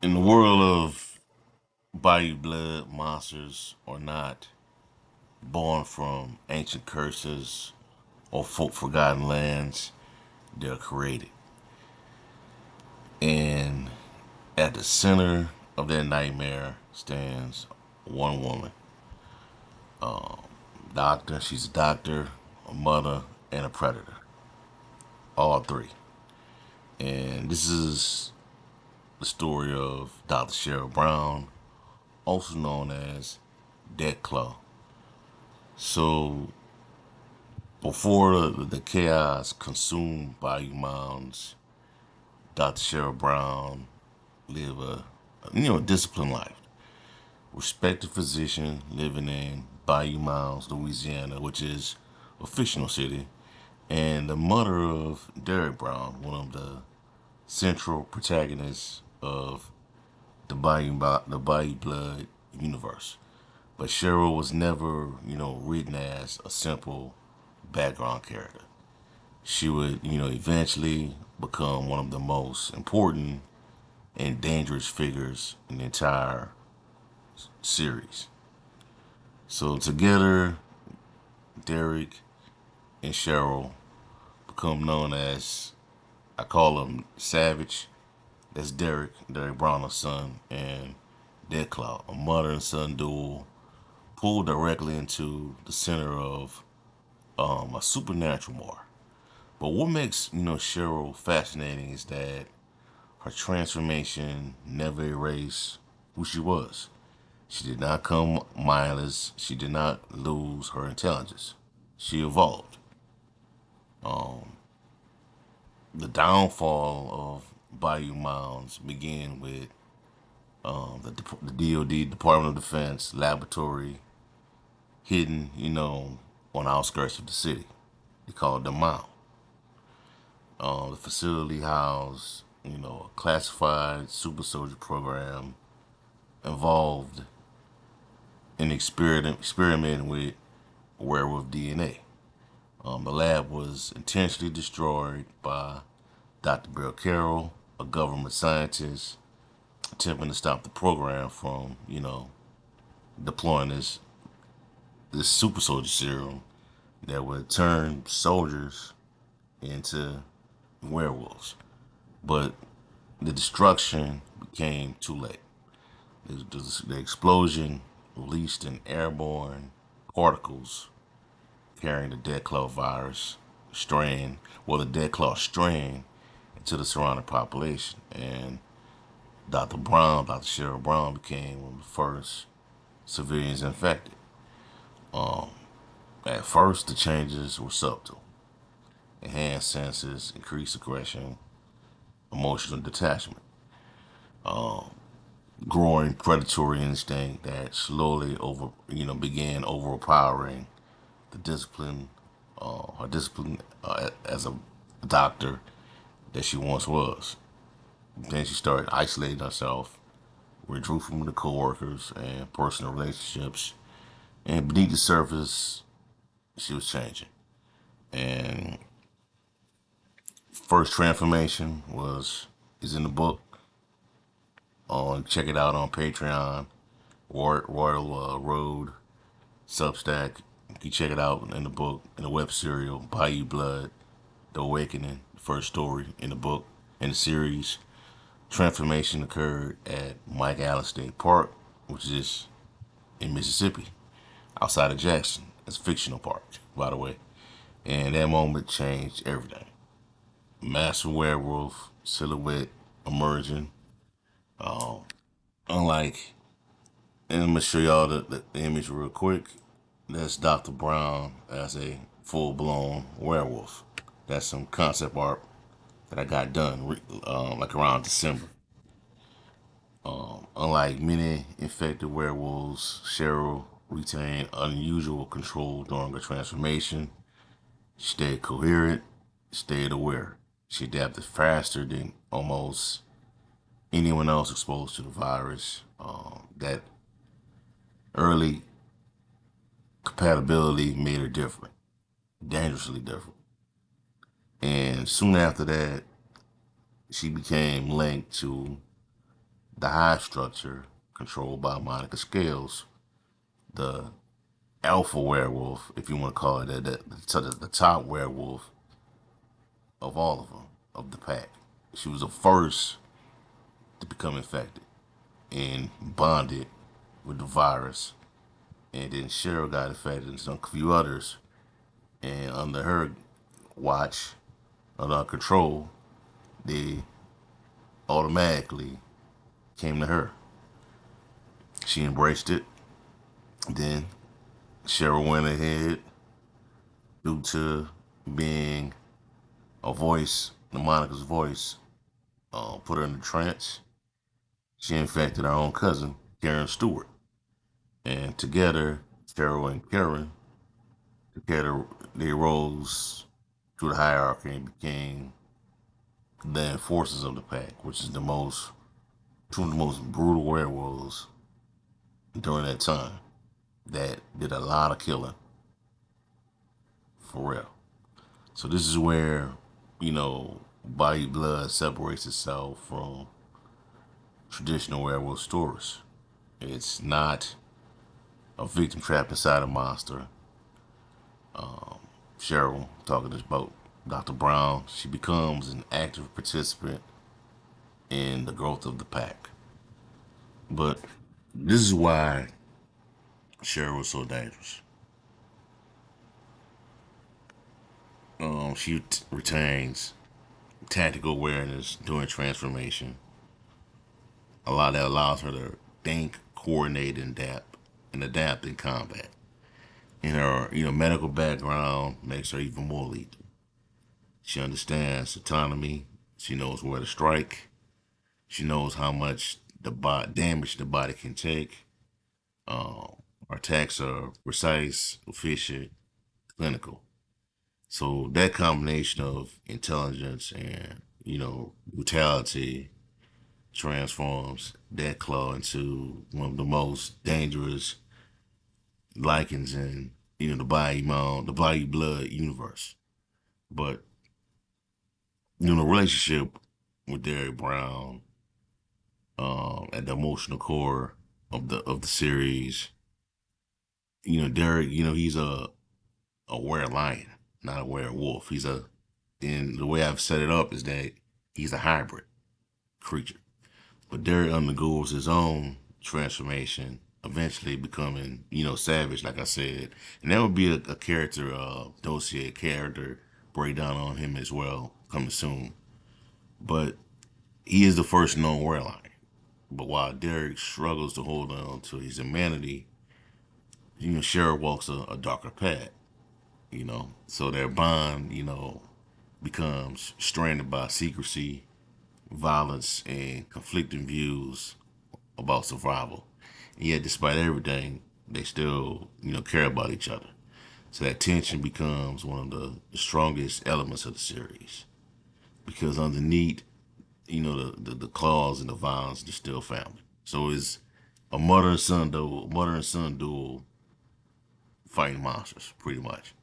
In the world of Bayou Blood, monsters are not born from ancient curses or folk forgotten lands. They're created. And at the center of their nightmare stands one woman. Doctor, she's a doctor, a mother, and a predator. All three. And this is the story of Dr. Sheryl Brown, also known as Dead Claw. So before the chaos consumed Bayou Mounds, Dr. Sheryl Brown lived a disciplined life. Respected physician living in Bayou Mounds, Louisiana, which is a fictional city, and the mother of Derek Brown, one of the central protagonists of the Bayou Blood universe. But Cheryl was never, written as a simple background character. She would, eventually become one of the most important and dangerous figures in the entire series. So together, Derek and Cheryl become known as, I call him Savage. That's Derek Browner's son, and Deadclaw, a mother and son duel, pulled directly into the center of a supernatural war. But what makes Cheryl fascinating is that her transformation never erased who she was. She did not come mindless. She did not lose her intelligence. She evolved. The downfall of Bayou Mounds began with the DoD, Department of Defense laboratory, hidden, on the outskirts of the city. They called it the Mound. The facility housed, a classified super soldier program involved in experimenting with werewolf DNA. The lab was intentionally destroyed by Dr. Bill Carroll, a government scientist, attempting to stop the program from, deploying this super soldier serum that would turn soldiers into werewolves. But the destruction became too late. The explosion released an airborne particles carrying the dead claw virus strain, the dead claw strain, into the surrounding population. And Dr. Sheryl Brown, became one of the first civilians infected. At first, the changes were subtle: enhanced senses, increased aggression, emotional detachment, growing predatory instinct that slowly began overpowering the discipline, her discipline as a doctor that she once was. Then she started isolating herself, withdrew from the coworkers and personal relationships, and beneath the surface, she was changing. And first transformation was is in the book. Check it out on Patreon, Royal Road, Substack. You can check it out in the book, in the web serial, Bayou Blood, The Awakening, the first story in the book, in the series. Transformation occurred at Mike Allen State Park, which is in Mississippi, outside of Jackson. It's a fictional park, by the way. And that moment changed everything. Massive werewolf silhouette emerging. Unlike, and I'm gonna show y'all the image real quick. That's Dr. Brown as a full blown werewolf. That's some concept art that I got done like around December. Unlike many infected werewolves, Cheryl retained unusual control during her transformation. She stayed coherent, stayed aware. She adapted faster than almost anyone else exposed to the virus. That early compatibility made her different, dangerously different. And soon after that, she became linked to the hive structure controlled by Monica Scales, the alpha werewolf, if you want to call it that, the top werewolf of all of them, of the pack. She was the first to become infected and bonded with the virus. And then Cheryl got infected and some few others. And under her watch, under her control, they automatically came to her. She embraced it. Then Cheryl went ahead, due to being a voice, the Monica's voice, put her in the trance. She infected her own cousin, Karen Stewart. And together, Cheryl and Karen, together, they rose through the hierarchy and became the enforcers of the pack, which is two of the most brutal werewolves during that time that did a lot of killing, for real. So this is where, Bayou Blood separates itself from traditional werewolf stories. It's not a victim trapped inside a monster. Cheryl, talking about Dr. Brown, she becomes an active participant in the growth of the pack. But this is why Cheryl was so dangerous. She retains tactical awareness during transformation. A lot that allows her to think, coordinate, and adapt in combat. And her, medical background makes her even more lethal. She understands autonomy. She knows where to strike. She knows how much damage the body can take. Her attacks are precise, efficient, clinical. So that combination of intelligence and brutality transforms that claw into one of the most dangerous Lycans in the Bayou Mound, the Bayou Blood universe. But the relationship with Derek Brown, at the emotional core of the series, Derek, he's a were-lion, not a werewolf. And the way I've set it up is that he's a hybrid creature. But Derek undergoes his own transformation, eventually becoming, savage, like I said. And that would be a character, dossier character breakdown on him as well, coming soon. But he is the first known warline. But while Derek struggles to hold on to his humanity, Cheryl walks a darker path, So their bond, becomes strained by secrecy, violence, and conflicting views about survival. And yet, despite everything, they still, care about each other. So that tension becomes one of the strongest elements of the series. Because underneath, the claws and the violence, they're still family. So it's a mother and son duel fighting monsters, pretty much.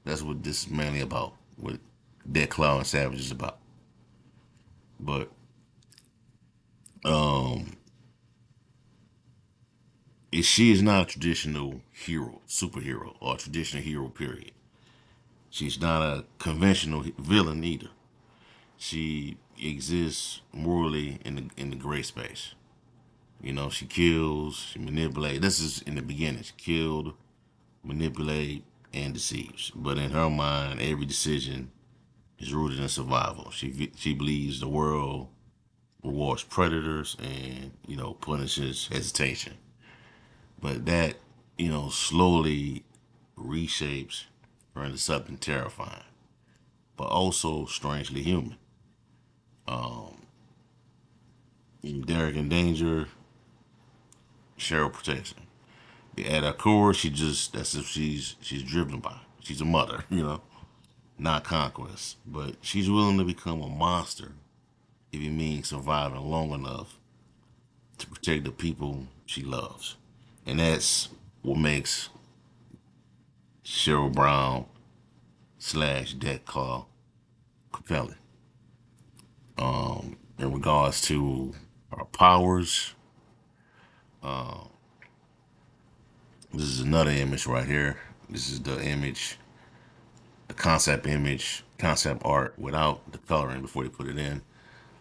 That's what this is mainly about. What Dead Claw and Savage is about. But um, she is not a traditional hero, superhero, or a traditional hero. Period. She's not a conventional villain either. She exists morally in the gray space. She kills, she manipulates. This is in the beginning. She killed, manipulate, and deceives. But in her mind, every decision is rooted in survival. She believes the world rewards predators and punishes hesitation. But that slowly reshapes her into something terrifying, but also strangely human. Derek in danger, Cheryl protects him. At her core, that's if she's driven by. She's a mother, not conquest, but she's willing to become a monster if it means surviving long enough to protect the people she loves. And that's what makes Sheryl Brown slash Dead Claw compelling. In regards to powers. This is another image right here. This is the image, the concept image, concept art without the coloring before they put it in.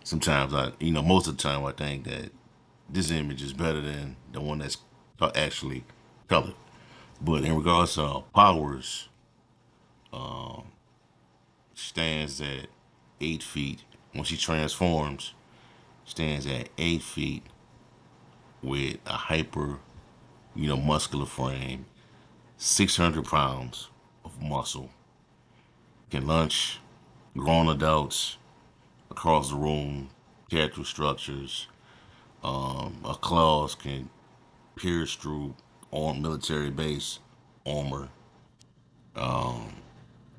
Sometimes most of the time I think that this image is better than the one that's actually colored. But in regards to powers, stands at 8 feet. When she transforms, stands at 8 feet with a hyper, muscular frame, 600 pounds of muscle. Can lunge grown adults across the room, character structures. Her claws can pierce through armed military base armor.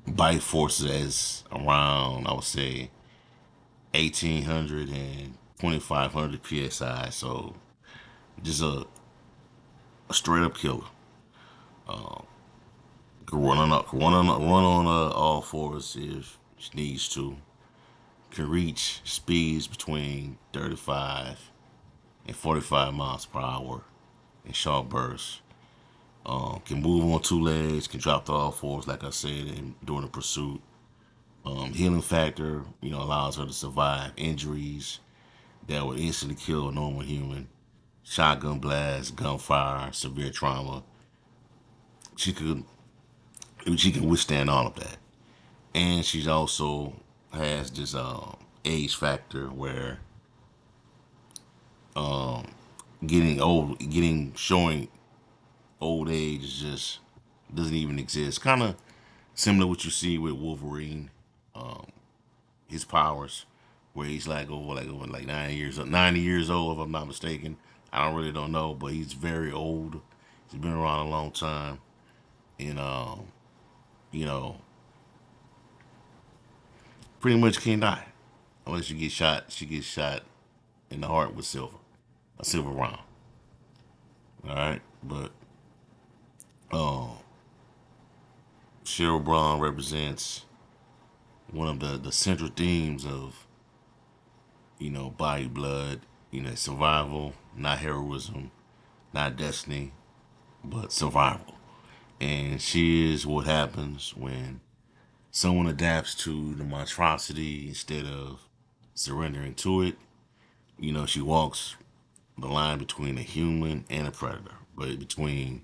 Bite forces as around, I would say, 1,800 and 2,500 psi. So just a straight up killer. Can run on all fours if she needs to. Can reach speeds between 35 and 45 miles per hour in short bursts. Can move on two legs. Can drop to all fours, like I said, and during the pursuit. Healing factor, allows her to survive injuries that would instantly kill a normal human. Shotgun blast, gunfire, severe trauma. She could she can withstand all of that. And she's also has this age factor where showing old age is just doesn't even exist. Kind of similar to what you see with Wolverine, his powers, where he's like over like 90 years old if I'm not mistaken. I don't know, but he's very old. He's been around a long time, and you know, pretty much can't die unless you get shot. She gets shot in the heart with a silver round. All right, but Sheryl Brown represents one of the central themes of Bayou Blood. Survival, not heroism, not destiny, but survival. And she is what happens when someone adapts to the monstrosity instead of surrendering to it. She walks the line between a human and a predator, but between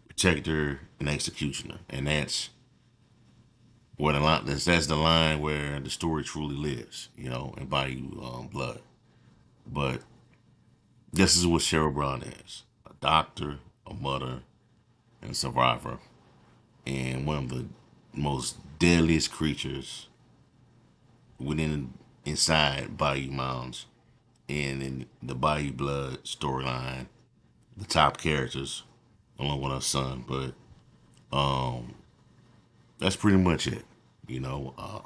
protector and executioner, and that's where the line. That's the line where the story truly lives. In Bayou Blood. But this is what Sheryl Brown is: a doctor, a mother, and a survivor, and one of the most deadliest creatures within inside Bayou Mounds and in the Bayou Blood storyline. The top characters, along with her son, but that's pretty much it. You know, uh,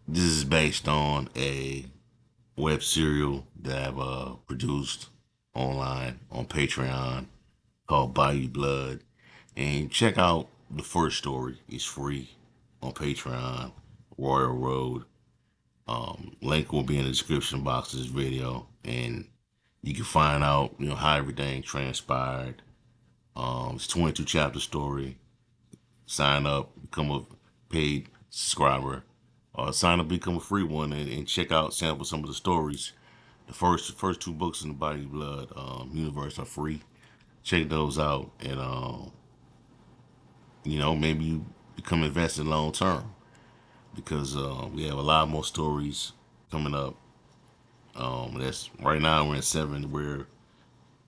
this is based on a web serial that I've produced online on Patreon called Bayou Blood. And check out the first story. It's free on Patreon, Royal Road. Link will be in the description box of this video. And you can find out, how everything transpired. It's 22 chapter story. Sign up, become a paid subscriber. Sign up, become a free one, and check out sample some of the stories. The first two books in the Body Blood universe are free. Check those out, and maybe you become invested long term because we have a lot more stories coming up. That's right now we're in seven. We're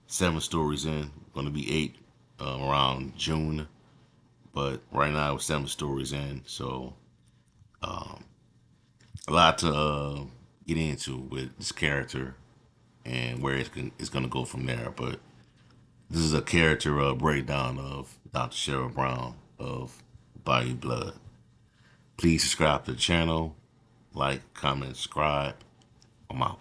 7 stories in. Going to be 8 around June, but right now we're 7 stories in. So a lot to get into with this character and where it's going to go from there. But this is a character breakdown of Dr. Sheryl Brown of Bayou Blood. Please subscribe to the channel, like, comment, subscribe. I'm out.